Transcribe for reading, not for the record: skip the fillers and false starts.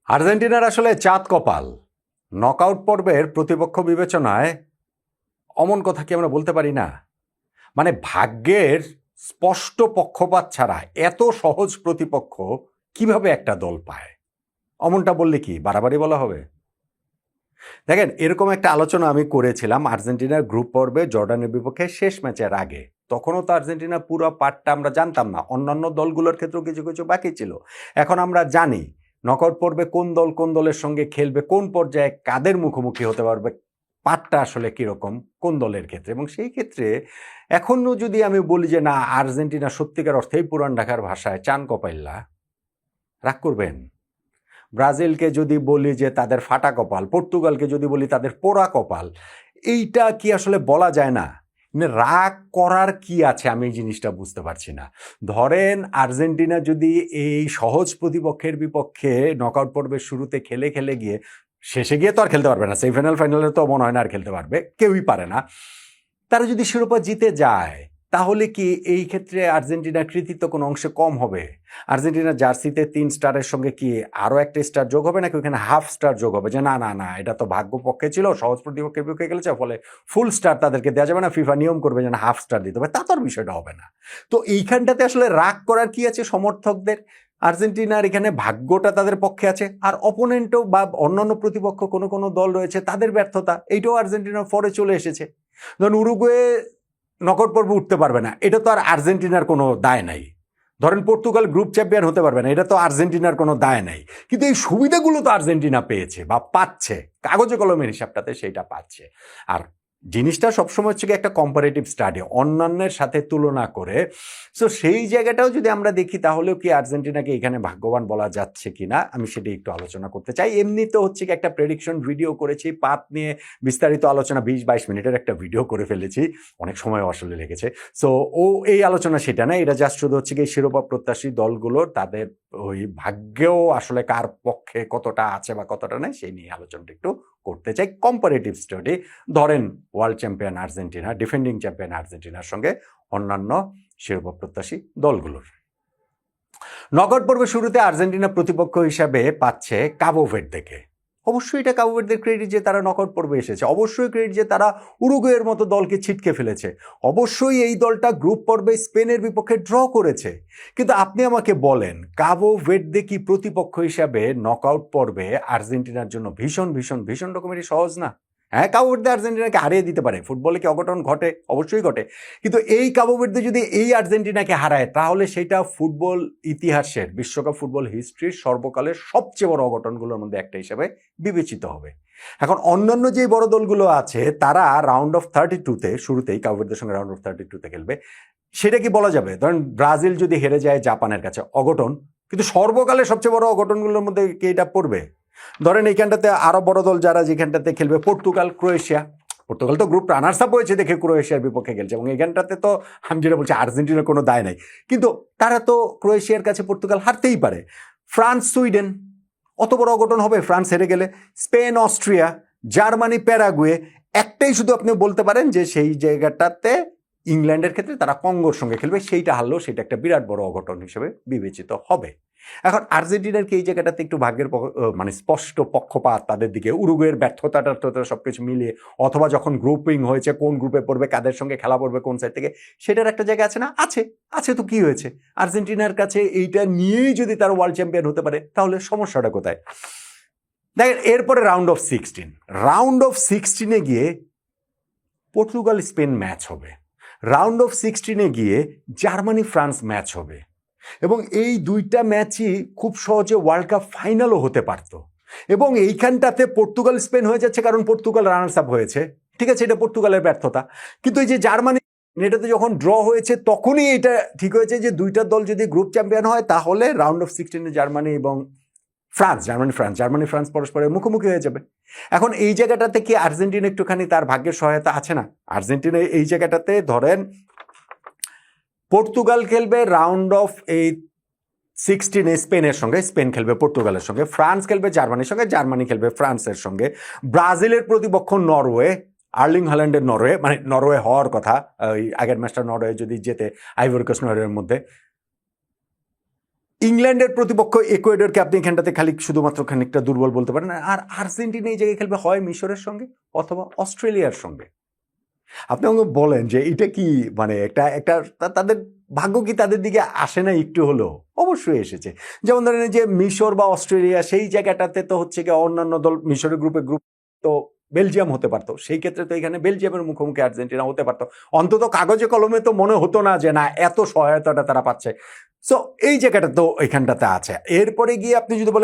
আর্জেন্টিনার আসলে চাঁদ কপাল। নকআউট পর্বের প্রতিপক্ষ বিবেচনায় অমন কথা কি আমরা বলতে পারি না? মানে ভাগ্যের স্পষ্ট পক্ষপাত ছাড়া এত সহজ প্রতিপক্ষ কিভাবে একটা দল পায়? অমনটা বললে কি বাড়াবাড়ি বলা হবে? দেখেন, এরকম একটা আলোচনা আমি করেছিলাম আর্জেন্টিনার গ্রুপ পর্বে জর্ডানের বিপক্ষে শেষ ম্যাচের আগে। তখনও তো আর্জেন্টিনা পুরো পার্টটা আমরা জানতাম না, অন্যান্য দলগুলোর ক্ষেত্রেও কিছু কিছু বাকি ছিল। এখন আমরা জানি নকআউট পর্বে কোন দল কোন দলের সঙ্গে খেলবে, কোন পর্যায়ে কাদের মুখোমুখি হতে পারবে, পার্টটা আসলে কীরকম কোন দলের ক্ষেত্রে। এবং সেই ক্ষেত্রে এখনও যদি আমি বলি যে না, আর্জেন্টিনা সত্যিকার অর্থেই পুরান ঢাকার ভাষায় চান কপাইল্লা, রাগ করবেন? ব্রাজিলকে যদি বলি যে তাদের ফাটা কপাল, পর্তুগালকে যদি বলি তাদের পোড়া কপাল, এইটা কি আসলে বলা যায় না? মানে রাগ করার কি আছে আমি এই জিনিসটা বুঝতে পারছি না। ধরেন আর্জেন্টিনা যদি এই সহজ প্রতিপক্ষের বিপক্ষে নকআউট পর্বের শুরুতে খেলে খেলে গিয়ে শেষে গিয়ে তো আর খেলতে পারবে না, সেমিফাইনাল ফাইনালে তো মনে হয় না আর খেলতে পারবে, কেউই পারে না। তারা যদি শিরোপা জিতে যায় তাহলে কি এই ক্ষেত্রে আর্জেন্টিনার কৃতিত্ব কোনো অংশে কম হবে? আর্জেন্টিনার জার্সিতে 3 স্টারের সঙ্গে কি আরও একটা স্টার যোগ হবে, নাকি ওখানে হাফ স্টার যোগ হবে যে না না না, এটা তো ভাগ্য পক্ষে ছিল, সহজ প্রতিপক্ষের বিপক্ষে খেলেছে, ফলে ফুল স্টার তাদেরকে দেওয়া যাবে না, ফিফা নিয়ম করবে যেন হাফ স্টার দিতে হবে? তা তো আর বিষয়টা হবে না। তো এইখানটাতে আসলে রাগ করার কি আছে সমর্থকদের? আর্জেন্টিনার এখানে ভাগ্যটা তাদের পক্ষে আছে, আর অপোনেন্টও বা অন্যান্য প্রতিপক্ষ কোনো কোনো দল রয়েছে তাদের ব্যর্থতা, এইটাও আর্জেন্টিনার ফরে চলে এসেছে। ধরুন উরুগুয়ে নকআউট পর্বে উঠতে পারবে না, এটা তো আর আর্জেন্টিনার কোনো দায় নাই। ধরেন পর্তুগাল গ্রুপ চ্যাম্পিয়ন হতে পারবে না, এটা তো আর্জেন্টিনার কোনো দায় নাই। কিন্তু এই সুবিধাগুলো তো আর্জেন্টিনা পেয়েছে বা পাচ্ছে, কাগজে কলমের হিসাবটাতে সেইটা পাচ্ছে। আর জিনিসটা সবসময় হচ্ছে একটা কম্পারেটিভ স্টাডি, অন্যান্যের সাথে তুলনা করে। সো সেই জায়গাটাও যদি আমরা দেখি তাহলেও কি আর্জেন্টিনাকে এখানে ভাগ্যবান বলা যাচ্ছে কিনা, আমি সেটা একটু আলোচনা করতে চাই। এমনিতে হচ্ছে কি একটা প্রেডিকশন ভিডিও করেছি, পাত নিয়ে বিস্তারিত আলোচনা 20-22 মিনিটের একটা ভিডিও করে ফেলেছি, অনেক সময় আসলে লেগেছে। সো এই আলোচনা সেটা না, এটা জাস্ট শুধু হচ্ছে কি শিরোপা প্রত্যাশী দলগুলোর তাদের ওই ভাগ্যেও আসলে কার পক্ষে কতটা আছে বা কতটা নেই সেই নিয়ে আলোচনাটা একটু করতে চাই। কম্পারেটিভ স্টাডি, ধরেন world champion Argentina, defending champion আর্জেন্টিনার সঙ্গে অন্যান্য শিরোপা প্রত্যাশী দলগুলোর। নকআউট পর্বের শুরুতে আর্জেন্টিনা প্রতিপক্ষ হিসাবে পাচ্ছে কাবো ভের্দেকে। অবশ্যই এটা কাবো ভের্দের ক্রেডিট যে তারা নকআউট পর্বে এসেছে, অবশ্যই ক্রেডিট যে তারা উরুগুয়ের মতো দলকে ছিটকে ফেলেছে, অবশ্যই এই দলটা গ্রুপ পর্বে স্পেনের বিপক্ষে ড্র করেছে। কিন্তু আপনি আমাকে বলেন, কাবো ভের্দে কি প্রতিপক্ষ হিসাবে নকআউট পর্বে আর্জেন্টিনার জন্য ভীষণ ভীষণ ভীষণ রকমেরই সহজ না? হ্যাঁ, কাবো ভের্দে আর্জেন্টিনাকে হারিয়ে দিতে পারে, ফুটবলে কি অঘটন ঘটে? অবশ্যই ঘটে। কিন্তু এই কাবো ভের্দে যদি এই আর্জেন্টিনাকে হারায় তাহলে সেটা ফুটবল ইতিহাসের, বিশ্বকাপ ফুটবল হিস্ট্রির সর্বকালের সবচেয়ে বড় অঘটনগুলোর মধ্যে একটা হিসেবে বিবেচিত হবে। এখন অন্যান্য যে বড় দলগুলো আছে তারা রাউন্ড অফ 32-তে শুরুতেই কাবো ভের্দের সঙ্গে রাউন্ড অফ 32-তে খেলবে, সেটা কি বলা যাবে? ধরেন ব্রাজিল যদি হেরে যায় জাপানের কাছে, অঘটন, কিন্তু সর্বকালের সবচেয়ে বড় অঘটনগুলোর মধ্যে কি এটা পড়বে? ধরেন এইখানটাতে আরো বড় দল যারা যেখানটাতে খেলবে, পর্তুগাল, ক্রোয়েশিয়া। পর্তুগাল তো গ্রুপ রানার্স আপ হয়েছে দেখে ক্রোয়েশিয়ার বিপক্ষে খেলছে, এবং এখানটাতে তো আমি যেটা বলছি আর্জেন্টিনার কোনো দায় নাই, কিন্তু তারা তো ক্রোয়েশিয়ার কাছে পর্তুগাল হারতেই পারে। ফ্রান্স, সুইডেন, অত বড় অঘটন হবে ফ্রান্স হেরে গেলে? Spain, Austria, Germany, Paraguay. একটাই শুধু আপনি বলতে পারেন যে সেই জায়গাটাতে ইংল্যান্ডের ক্ষেত্রে তারা কঙ্গোর সঙ্গে খেলবে, সেইটা হারলেও সেটা একটা বিরাট বড় অঘটন হিসেবে বিবেচিত হবে। এখন আর্জেন্টিনার কি এই জায়গাটাতে একটু ভাগ্যের মানে স্পষ্ট পক্ষপাত তাদের দিকে, উরুগুয়ের ব্যর্থতা সবকিছু মিলিয়ে, অথবা যখন গ্রুপিং হয়েছে কোন গ্রুপে পড়বে, কাদের সঙ্গে খেলা পড়বে কোন সাইড থেকে, সেটার একটা জায়গা আছে না? আছে। আছে তো কি হয়েছে? আর্জেন্টিনার কাছে এইটা নিয়েই যদি তারা ওয়ার্ল্ড চ্যাম্পিয়ন হতে পারে তাহলে সমস্যাটা কোথায়? দেখেন, এরপরে রাউন্ড অফ 16, রাউন্ড অফ 16-এ গিয়ে পর্তুগাল স্পেন ম্যাচ হবে, রাউন্ড অফ 16-এ গিয়ে জার্মানি ফ্রান্স ম্যাচ হবে, এবং এই দুইটা ম্যাচই খুব সহজে ওয়ার্ল্ড কাপ ফাইনালও হতে পারত। এবং এইখানটাতে পর্তুগাল স্পেন হয়ে যাচ্ছে কারণ পর্তুগাল রানার্স আপ হয়েছে, ঠিক আছে, এটা পর্তুগালের ব্যর্থতা। কিন্তু এই যে জার্মানি, এটাতে যখন ড্র হয়েছে তখনই এটা ঠিক হয়েছে যে দুইটা দল যদি গ্রুপ চ্যাম্পিয়ন হয় তাহলে রাউন্ড অফ 16-এ জার্মানি এবং ফ্রান্স, জার্মানি ফ্রান্স পরস্পরের মুখোমুখি হয়ে যাবে। এখন এই জায়গাটাতে কি আর্জেন্টিনা একটুখানি তার ভাগ্যের সহায়তা আছে না? আর্জেন্টিনা এই জায়গাটাতে ধরেন পর্তুগাল খেলবে রাউন্ড অফ 16-এ স্পেনের সঙ্গে, স্পেন খেলবে পর্তুগালের সঙ্গে, ফ্রান্স খেলবে জার্মানির সঙ্গে, জার্মানি খেলবে ফ্রান্সের সঙ্গে, ব্রাজিলের প্রতিপক্ষ নরওয়ে, আর্লিং হল্যান্ডের নরওয়ে, মানে নরওয়ে হওয়ার কথা, ওই আগের ম্যাচটা নরওয়ে যদি জেতে আইভরি কোস্ট নরওয়ের মধ্যে, ইংল্যান্ডের প্রতিপক্ষ ইকুয়েডরকে আপনি এখানটাতে খালি শুধুমাত্র খানিকটা দুর্বল বলতে পারেন, আর আর্জেন্টিনা এই জায়গায় খেলবে হয় মিশরের সঙ্গে অথবা অস্ট্রেলিয়ার সঙ্গে। আপনি আমাকে বলেন যে এটা কি মানে একটা একটা তাদের ভাগ্য কি তাদের দিকে আসে না একটু হলেও? অবশ্যই এসেছে। যেমন ধরেন যে মিশর বা অস্ট্রেলিয়া, সেই জায়গাটাতে তো হচ্ছে গিয়ে অন্যান্য দল, মিশরের গ্রুপ তো বেলজিয়াম হতে পারতো, সেই ক্ষেত্রে তো এখানে বেলজিয়ামের মুখোমুখি আর্জেন্টিনা হতে পারতো। অন্তত কাগজে কলমে তো মনে হতো না যে না এত সহায়তাটা তারা পাচ্ছে। সো এই জায়গাটা তো এখানটাতে আছে। এরপরে গিয়ে আপনি যদি বলেন